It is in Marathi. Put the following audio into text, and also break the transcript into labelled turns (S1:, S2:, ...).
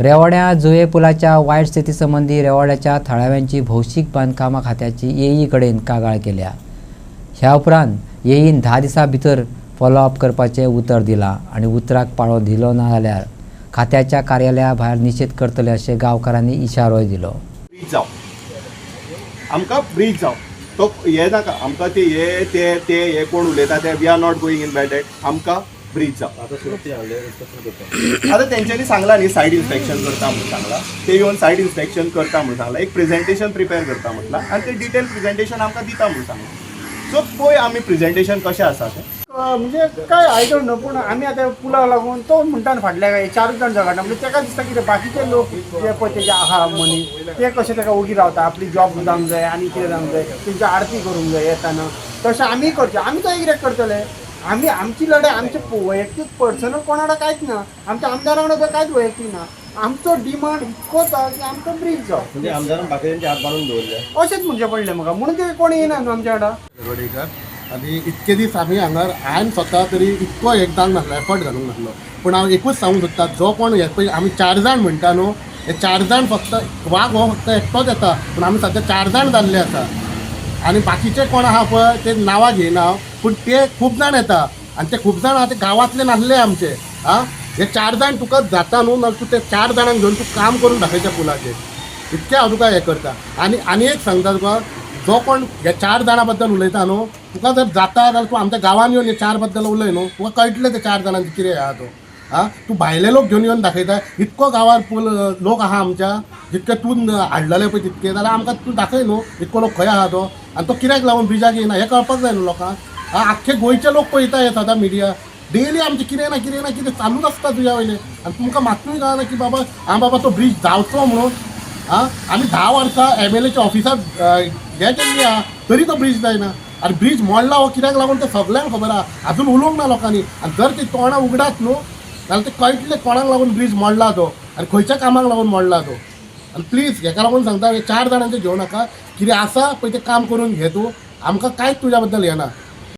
S1: रेवाड्या जुये पुलाच्या वायट स्थितीसंबंधी रेवाड्याच्या थळाव्यांची भौशीक बांदकामा खात्याची येई कडेन कागाळ केल्या. ह्या उपरांत येईन 10 दिसां भितर फॉलोअप करपाचें उतर दिलां आनी उतराक पाळो दिलो ना जाल्यार खात्याच्या कार्यालया भायर निशेध करतले अशें गांवकारांनी इशारोय दिलो.
S2: ब्रीज जावं आमकां ब्रीज जावं तो हे नाका आमकां ते कोण उलयता ते we are not going in but at आमकां ब्रीज जावं. आतां तेंच्यांनी सांगलां न्ही सायड इन्स्पेक्शन करता म्हणून सांगलां ते येवन सायड इन्स्पेक्शन करता म्हणून सांगलां एक प्रेजेंटेशन प्रिपेर करता म्हटलां आनी ते डिटेल प्रेजेंटेशन आमकां दिता म्हणून सांगलां. सो पळय आमी प्रेजेंटेशन कशें आसा तें
S3: म्हणजे काय आयडोंट नो पूण आमी आतां पुलाक लागून तो म्हणटा फाटल्या काय 4 जाण झगडटा म्हणजे ताका दिसता कितें बाकीचे लोक जे पळय तेजे आहा मनी ते कशे ताका ओगी रावता आपली जॉब जावंक जाय आनी कितें जावंक जाय तेंची आरती करूंक जाय येताना तशें आमी करचें आमी काय कित्याक करतले आमची लढाई आमचे वैयक्तीक पर्सनल कोणा वांगडा कांयच ना आमच्या आमदारा वांगडा कांयच वैयक्तीक ना आमचो डिमांड इतकोच आसा की आमकां ब्रीज जावं
S4: म्हणजे आमदारान बाकीच्यांचे हात बांदून दवरले
S3: अशेंच म्हणजे पडलें म्हाका म्हणून ते कोण येयना न्हू आमच्या वांगडा.
S5: आनी इतके दीस आमी हांगर हांवें स्वता तरी इतको एकदां नासलो एफर्ट घालूंक नासलो पूण हांव एकूच सांगूंक सोदता जो कोण हे पळय आमी 4 जाण म्हणटा न्हू हे 4 जाण फक्त वाग हो फक्त एकटोच येता पूण आमी सद्या 4 जाण जाल्ले आसा आनी बाकीचे कोण आहा पळय ते नांवां घेयना पूण ते खूब जाण येता आनी ते खूब जाण आहा ते गांवांतले नासले आमचे हे 4 जाण तुका जाता न्हू नाल्यार तूं ते 4 जाणांक घेवन तूं काम करून दाखयच्या पुलाचेर इतकें हांव तुका हें करता. आनी एक सांगता तुका जो कोण ह्या 4 जाणां बद्दल उलयता न्हू तुका जर जाता जाल्यार तूं आमच्या गांवांत येवन हे 4 बद्दल उलय न्हू तुका कळटलें ते 4 जाणांचे कितें आहा तो तूं भायले लोक घेवन येवन दाखयता इतको गांवांत पूल लोक आहा आमच्या जितके तूं हाडलेले पळय तितके जाल्यार आमकां तूं दाखय न्हू इतको लोक खंय आहा तो आनी तो कित्याक लागून ब्रिजाक येयना हें कळपाक जाय न्हू लोकांक. आख्खे गोंयचे लोक पळयता हे सदां मिडिया डेली आमचें कितें ना कितें चालूच आसता तुज्या वयलें आनी तुमकां मात्तूय कळना की बाबा तो ब्रीज जावचो म्हणून आमी 10 वर्सां MLAच्या ऑफिसांत हे केल्ली आहा तरी तो ब्रीज जायना आनी ब्रीज मोडला हो कित्याक लागून ते सगळ्यांक खबर आहा आजून उलोवंक ना लोकांनी आनी जर ते तोंडां उगडात न्हू जाल्यार ते कळटलें कोणाक लागून ब्रीज मोडला तो आनी खंयच्या कामाक लागून मोडला तो. आनी प्लीज हेका लागून सांगता हे 4 जाणांचे घेवं नाका कितें आसा पळय तें काम करून घे तूं आमकां कांयच तुज्या बद्दल हें ना.